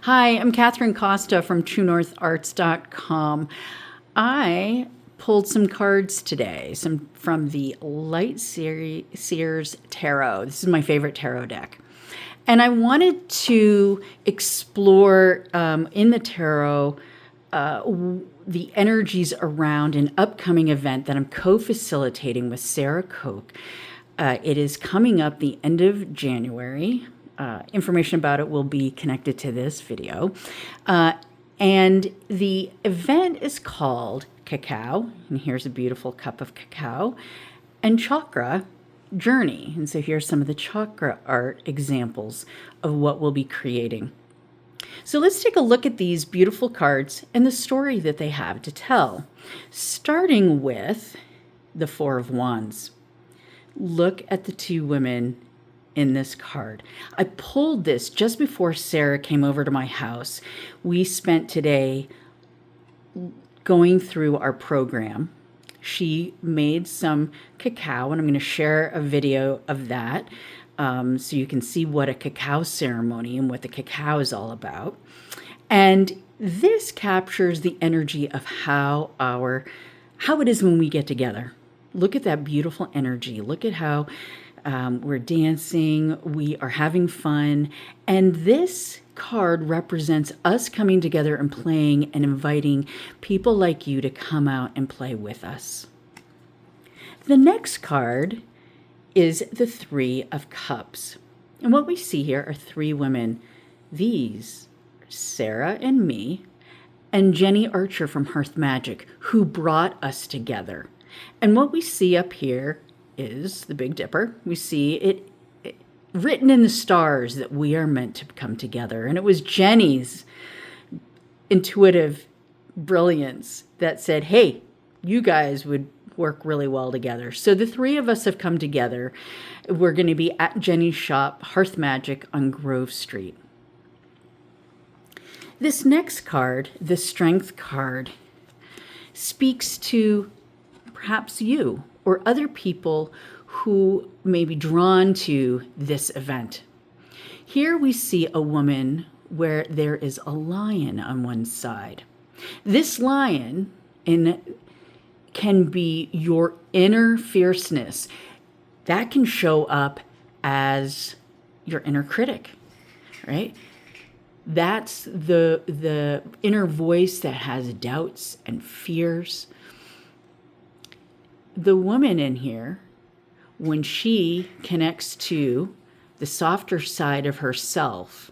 Hi, I'm Kathryn Costa from TrueNorthArts.com. I pulled some cards today, some from the Light Seer's Tarot. This is my favorite tarot deck. And I wanted to explore in the tarot the energies around an upcoming event that I'm co-facilitating with Sarah Koch. It is coming up the end of January. Information about it will be connected to this video. And the event is called Cacao, and here's a beautiful cup of cacao, and Chakra Journey. And so here's some of the chakra art examples of what we'll be creating. So let's take a look at these beautiful cards and the story that they have to tell, starting with the Four of Wands. Look at the two women in this card. I pulled this just before Sarah came over to my house. We spent today going through our program. She made some cacao, and I'm going to share a video of that so you can see what a cacao ceremony and what the cacao is all about. And this captures the energy of how it is when we get together. Look at that beautiful energy. Look at how we're dancing, we are having fun, and this card represents us coming together and playing and inviting people like you to come out and play with us. The next card is the Three of Cups. And what we see here are three women. These are Sarah and me, and Jenny Archer from Hearth Magick, who brought us together. And what we see up here is the Big Dipper. We see it written in the stars that we are meant to come together. And it was Jenny's intuitive brilliance that said, hey, you guys would work really well together. So the three of us have come together. We're going to be at Jenny's shop, Hearth Magick on Grove Street. This next card, the Strength card, speaks to perhaps you or other people who may be drawn to this event. Here we see a woman where there is a lion on one side. This lion can be your inner fierceness. That can show up as your inner critic, right? That's the inner voice that has doubts and fears. The woman in here, when she connects to the softer side of herself,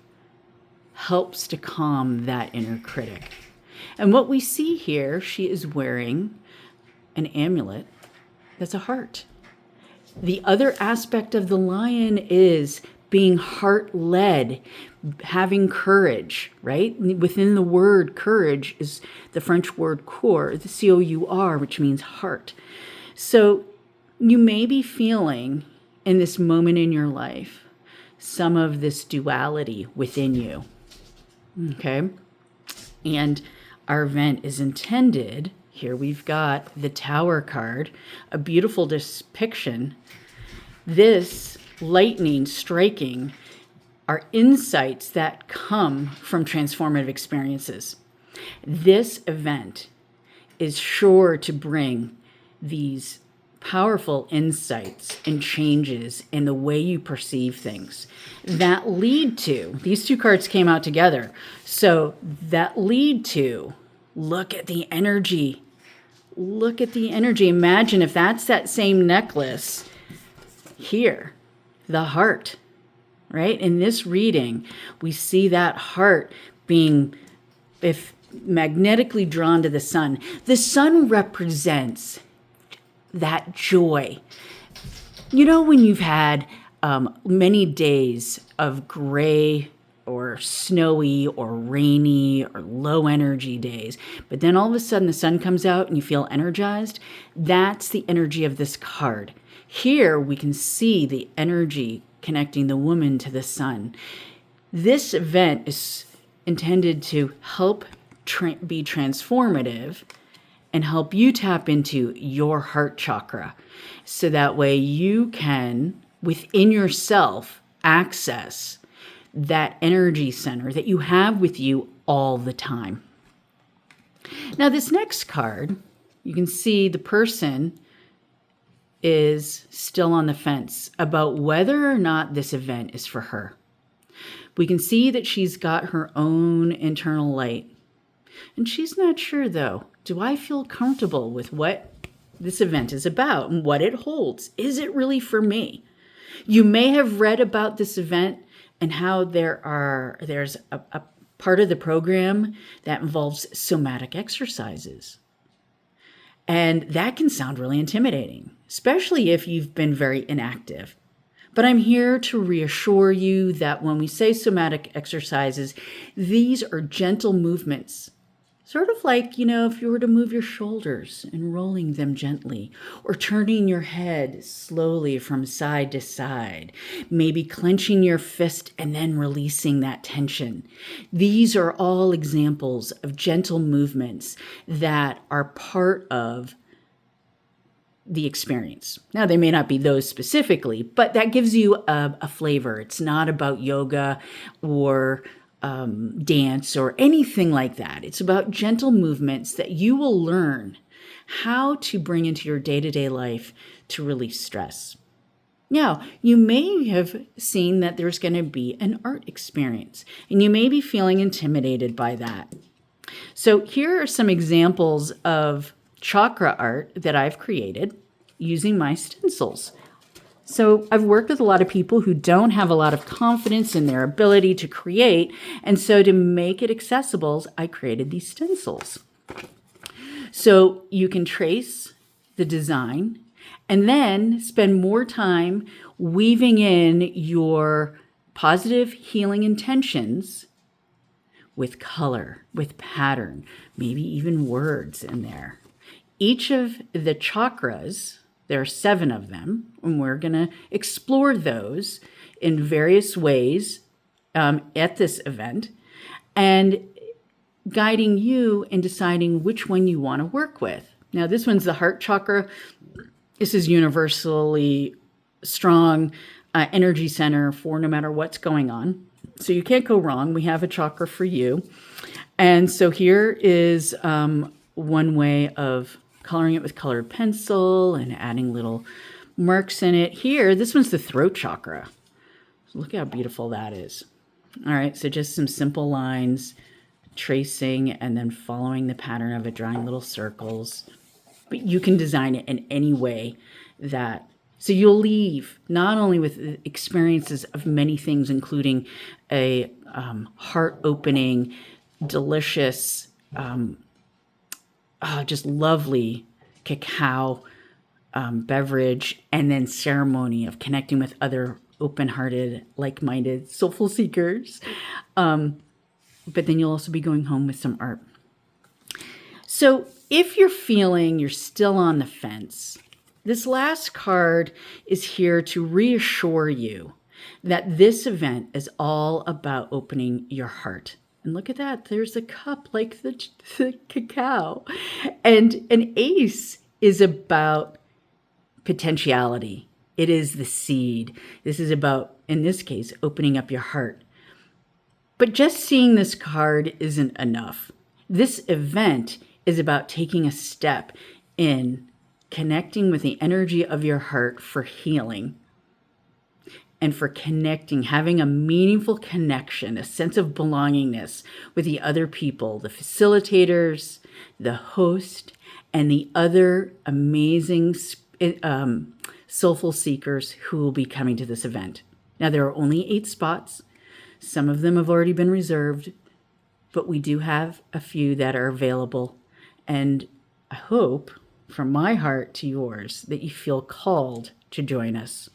helps to calm that inner critic. And what we see here, she is wearing an amulet that's a heart. The other aspect of the lion is being heart-led, having courage, right? Within the word courage is the French word coeur, the C-O-U-R, which means heart. So you may be feeling in this moment in your life some of this duality within you, okay? And our event is intended, here we've got the Tower card, a beautiful depiction. This lightning striking are insights that come from transformative experiences. This event is sure to bring these powerful insights and changes in the way you perceive things that lead to, these two cards came out together, so that lead to, look at the energy. Look at the energy. Imagine if that's that same necklace here, the heart, right? In this reading, we see that heart being, if magnetically drawn to the sun. The sun represents that joy. You know, when you've had many days of gray or snowy or rainy or low energy days, but then all of a sudden the sun comes out and you feel energized, that's the energy of this card. Here we can see the energy connecting the woman to the sun. This event is intended to help be transformative and help you tap into your heart chakra. So that way you can, within yourself, access that energy center that you have with you all the time. Now, this next card, you can see the person is still on the fence about whether or not this event is for her. We can see that she's got her own internal light. And she's not sure, though. Do I feel comfortable with what this event is about and what it holds? Is it really for me? You may have read about this event and how there's a part of the program that involves somatic exercises. And that can sound really intimidating, especially if you've been very inactive. But I'm here to reassure you that when we say somatic exercises, these are gentle movements. Sort of like, if you were to move your shoulders and rolling them gently, or turning your head slowly from side to side, maybe clenching your fist and then releasing that tension. These are all examples of gentle movements that are part of the experience. Now, they may not be those specifically, but that gives you a flavor. It's not about yoga or dance or anything like that. It's about gentle movements that you will learn how to bring into your day-to-day life to release stress. Now, you may have seen that there's going to be an art experience, and you may be feeling intimidated by that. So here are some examples of chakra art that I've created using my stencils. So I've worked with a lot of people who don't have a lot of confidence in their ability to create. And so to make it accessible, I created these stencils. So you can trace the design and then spend more time weaving in your positive healing intentions with color, with pattern, maybe even words in there. Each of the chakras, there are 7 of them, and we're going to explore those in various ways at this event, and guiding you in deciding which one you want to work with. Now, this one's the heart chakra. This is universally strong energy center for no matter what's going on. So you can't go wrong. We have a chakra for you. And so here is one way of coloring it with colored pencil and adding little marks in it. Here, this one's the throat chakra. Look how beautiful that is. All right, so just some simple lines, tracing and then following the pattern of it, drawing little circles. But you can design it in any way that, so you'll leave not only with experiences of many things, including a heart-opening, delicious, just lovely cacao beverage, and then ceremony of connecting with other open-hearted, like-minded, soulful seekers. But then you'll also be going home with some art. So if you're feeling you're still on the fence, this last card is here to reassure you that this event is all about opening your heart. And look at that. There's a cup like the cacao. And an ace is about potentiality. It is the seed. This is about, in this case, opening up your heart. But just seeing this card isn't enough. This event is about taking a step in connecting with the energy of your heart for healing. And for connecting, having a meaningful connection, a sense of belongingness with the other people, the facilitators, the host, and the other amazing soulful seekers who will be coming to this event. Now, there are only 8 spots. Some of them have already been reserved, but we do have a few that are available. And I hope, from my heart to yours, that you feel called to join us.